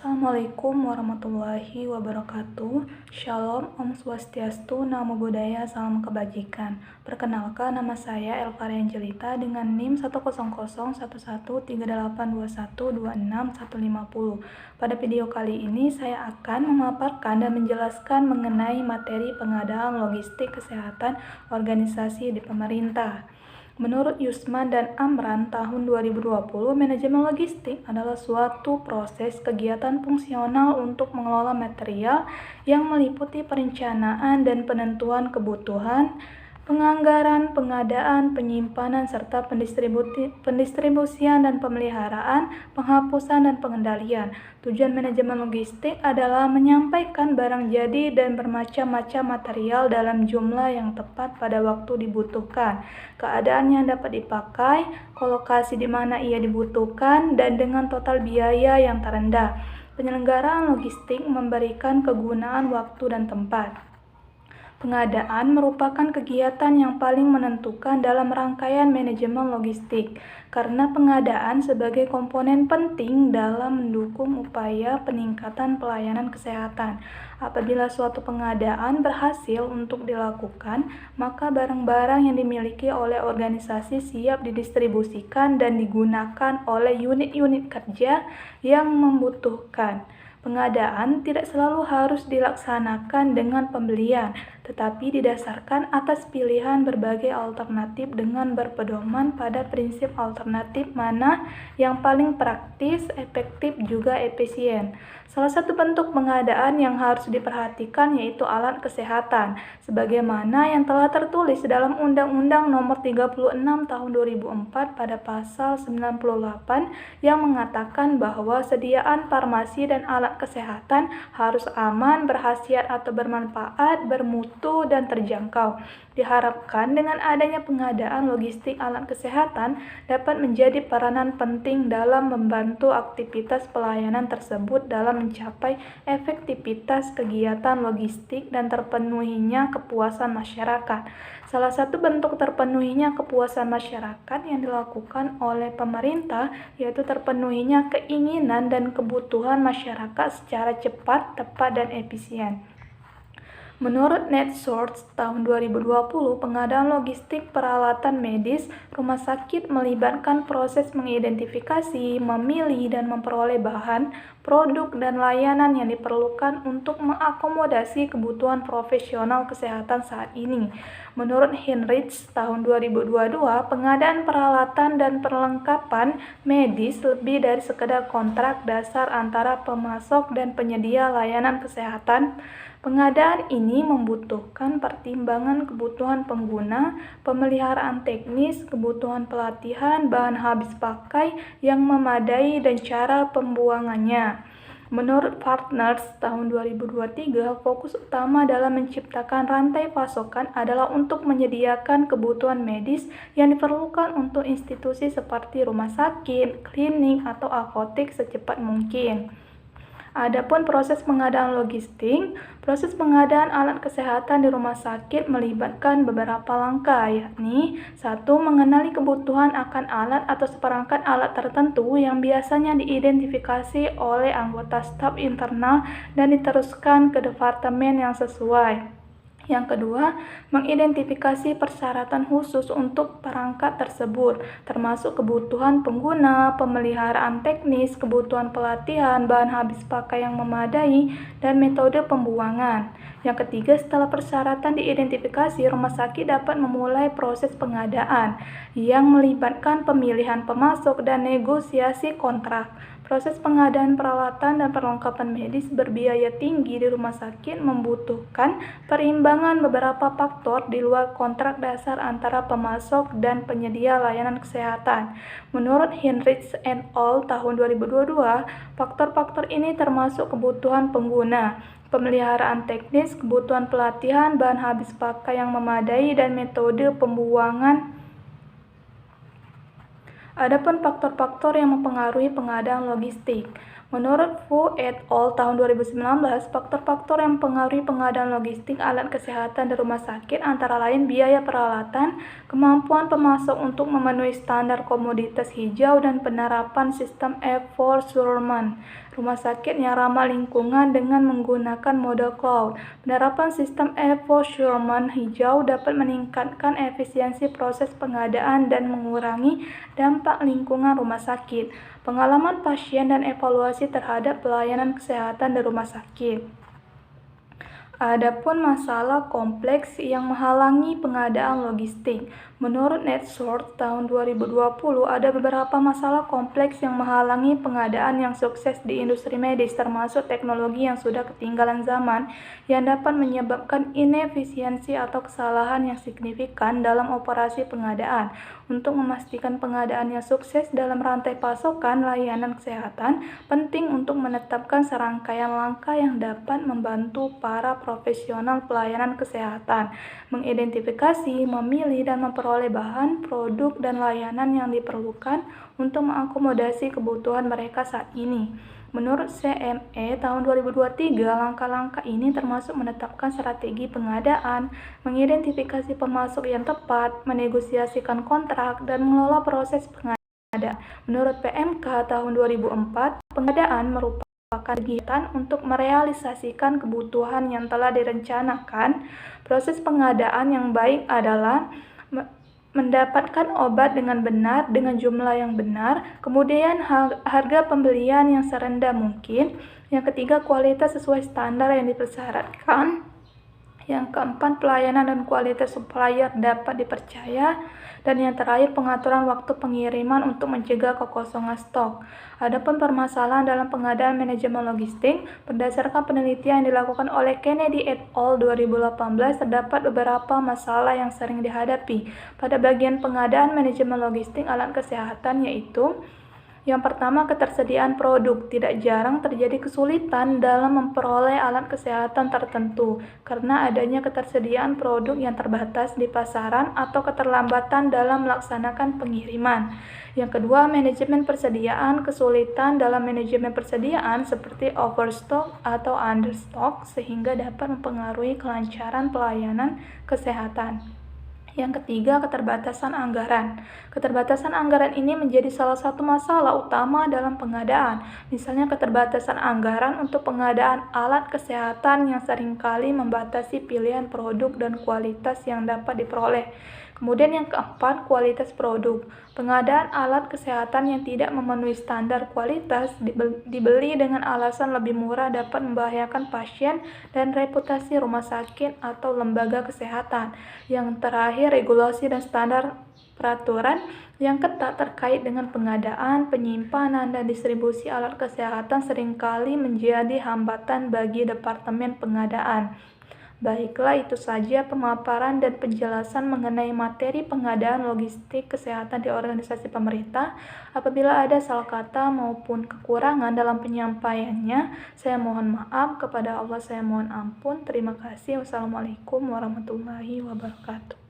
Assalamualaikum warahmatullahi wabarakatuh. Shalom, Om Swastiastu, Namo Buddhaya, Salam Kebajikan. Perkenalkan, nama saya Elvaria Angelita dengan NIM 100113821261150. Pada video kali ini saya akan memaparkan dan menjelaskan mengenai materi pengadaan logistik kesehatan organisasi di pemerintah. Menurut Yusman dan Amran, tahun 2020, manajemen logistik adalah suatu proses kegiatan fungsional untuk mengelola material yang meliputi perencanaan dan penentuan kebutuhan, penganggaran, pengadaan, penyimpanan, serta pendistribusian dan pemeliharaan, penghapusan dan pengendalian. Tujuan manajemen logistik adalah menyampaikan barang jadi dan bermacam-macam material dalam jumlah yang tepat pada waktu dibutuhkan, keadaan yang dapat dipakai, lokasi di mana ia dibutuhkan, dan dengan total biaya yang terendah. Penyelenggaraan logistik memberikan kegunaan waktu dan tempat. Pengadaan merupakan kegiatan yang paling menentukan dalam rangkaian manajemen logistik, karena pengadaan sebagai komponen penting dalam mendukung upaya peningkatan pelayanan kesehatan. Apabila suatu pengadaan berhasil untuk dilakukan, maka barang-barang yang dimiliki oleh organisasi siap didistribusikan dan digunakan oleh unit-unit kerja yang membutuhkan. Pengadaan tidak selalu harus dilaksanakan dengan pembelian, tetapi didasarkan atas pilihan berbagai alternatif dengan berpedoman pada prinsip alternatif mana yang paling praktis, efektif, juga efisien. Salah satu bentuk pengadaan yang harus diperhatikan yaitu alat kesehatan, sebagaimana yang telah tertulis dalam Undang-Undang Nomor 36 Tahun 2004 pada pasal 98 yang mengatakan bahwa sediaan farmasi dan alat kesehatan harus aman, berkhasiat atau bermanfaat, bermutu, dan terjangkau. Diharapkan dengan adanya pengadaan logistik alat kesehatan dapat menjadi peranan penting dalam membantu aktivitas pelayanan tersebut dalam mencapai efektivitas kegiatan logistik dan terpenuhinya kepuasan masyarakat. Salah satu bentuk terpenuhinya kepuasan masyarakat yang dilakukan oleh pemerintah yaitu terpenuhinya keinginan dan kebutuhan masyarakat secara cepat, tepat, dan efisien. Menurut NetSource tahun 2020, pengadaan logistik peralatan medis rumah sakit melibatkan proses mengidentifikasi, memilih, dan memperoleh bahan, produk, dan layanan yang diperlukan untuk mengakomodasi kebutuhan profesional kesehatan saat ini. Menurut Heinrich tahun 2022, pengadaan peralatan dan perlengkapan medis lebih dari sekedar kontrak dasar antara pemasok dan penyedia layanan kesehatan. Pengadaan ini membutuhkan pertimbangan kebutuhan pengguna, pemeliharaan teknis, kebutuhan pelatihan, bahan habis pakai yang memadai, dan cara pembuangannya. Menurut Partners tahun 2023, fokus utama dalam menciptakan rantai pasokan adalah untuk menyediakan kebutuhan medis yang diperlukan untuk institusi seperti rumah sakit, klinik, atau apotek secepat mungkin. Adapun proses pengadaan logistik, proses pengadaan alat kesehatan di rumah sakit melibatkan beberapa langkah, yakni 1. Mengenali kebutuhan akan alat atau seperangkat alat tertentu yang biasanya diidentifikasi oleh anggota staf internal dan diteruskan ke departemen yang sesuai. Yang kedua, mengidentifikasi persyaratan khusus untuk perangkat tersebut, termasuk kebutuhan pengguna, pemeliharaan teknis, kebutuhan pelatihan, bahan habis pakai yang memadai, dan metode pembuangan. Yang ketiga, setelah persyaratan diidentifikasi, rumah sakit dapat memulai proses pengadaan yang melibatkan pemilihan pemasok dan negosiasi kontrak. Proses pengadaan peralatan dan perlengkapan medis berbiaya tinggi di rumah sakit membutuhkan perimbangan beberapa faktor di luar kontrak dasar antara pemasok dan penyedia layanan kesehatan. Menurut Heinrich et al. Tahun 2022, faktor-faktor ini termasuk kebutuhan pengguna, pemeliharaan teknis, kebutuhan pelatihan, bahan habis pakai yang memadai, dan metode pembuangan. Adapun faktor-faktor yang mempengaruhi pengadaan logistik. Menurut Fu et al. Tahun 2019, faktor-faktor yang mempengaruhi pengadaan logistik alat kesehatan di rumah sakit antara lain biaya peralatan, kemampuan pemasok untuk memenuhi standar komoditas hijau, dan penerapan sistem e-procurement rumah sakit yang ramah lingkungan dengan menggunakan model cloud. Penerapan sistem e-procurement hijau dapat meningkatkan efisiensi proses pengadaan dan mengurangi dampak lingkungan rumah sakit, pengalaman pasien, dan evaluasi terhadap pelayanan kesehatan di rumah sakit. Adapun masalah kompleks yang menghalangi pengadaan logistik. Menurut NetSource tahun 2020, ada beberapa masalah kompleks yang menghalangi pengadaan yang sukses di industri medis, termasuk teknologi yang sudah ketinggalan zaman, yang dapat menyebabkan inefisiensi atau kesalahan yang signifikan dalam operasi pengadaan. Untuk memastikan pengadaan yang sukses dalam rantai pasokan layanan kesehatan, penting untuk menetapkan serangkaian langkah yang dapat membantu para profesional pelayanan kesehatan mengidentifikasi, memilih, dan memperoleh bahan, produk, dan layanan yang diperlukan untuk mengakomodasi kebutuhan mereka saat ini. Menurut CME tahun 2023, langkah-langkah ini termasuk menetapkan strategi pengadaan, mengidentifikasi pemasok yang tepat, menegosiasikan kontrak, dan mengelola proses pengadaan. Menurut PMK tahun 2004, pengadaan merupakan kegiatan untuk merealisasikan kebutuhan yang telah direncanakan. Proses pengadaan yang baik adalah mendapatkan obat dengan benar, dengan jumlah yang benar, kemudian harga pembelian yang serendah mungkin, yang ketiga kualitas sesuai standar yang dipersyaratkan, yang keempat pelayanan dan kualitas supplier dapat dipercaya, dan yang terakhir pengaturan waktu pengiriman untuk mencegah kekosongan stok. Adapun permasalahan dalam pengadaan manajemen logistik, berdasarkan penelitian yang dilakukan oleh Kennedy et al. 2018, terdapat beberapa masalah yang sering dihadapi pada bagian pengadaan manajemen logistik alat kesehatan, yaitu yang pertama, ketersediaan produk. Tidak jarang terjadi kesulitan dalam memperoleh alat kesehatan tertentu karena adanya ketersediaan produk yang terbatas di pasaran atau keterlambatan dalam melaksanakan pengiriman. Yang kedua, manajemen persediaan. Kesulitan dalam manajemen persediaan seperti overstock atau understock sehingga dapat mempengaruhi kelancaran pelayanan kesehatan. Yang ketiga, keterbatasan anggaran. Keterbatasan anggaran ini menjadi salah satu masalah utama dalam pengadaan. Misalnya keterbatasan anggaran untuk pengadaan alat kesehatan yang seringkali membatasi pilihan produk dan kualitas yang dapat diperoleh. Kemudian yang keempat, kualitas produk. Pengadaan alat kesehatan yang tidak memenuhi standar kualitas dibeli dengan alasan lebih murah dapat membahayakan pasien dan reputasi rumah sakit atau lembaga kesehatan. Yang terakhir, regulasi dan standar peraturan yang ketat terkait dengan pengadaan, penyimpanan, dan distribusi alat kesehatan seringkali menjadi hambatan bagi Departemen Pengadaan. Baiklah, itu saja pemaparan dan penjelasan mengenai materi pengadaan logistik kesehatan di organisasi pemerintah. Apabila ada salah kata maupun kekurangan dalam penyampaiannya, saya mohon maaf. Kepada Allah saya mohon ampun. Terima kasih. Wassalamualaikum warahmatullahi wabarakatuh.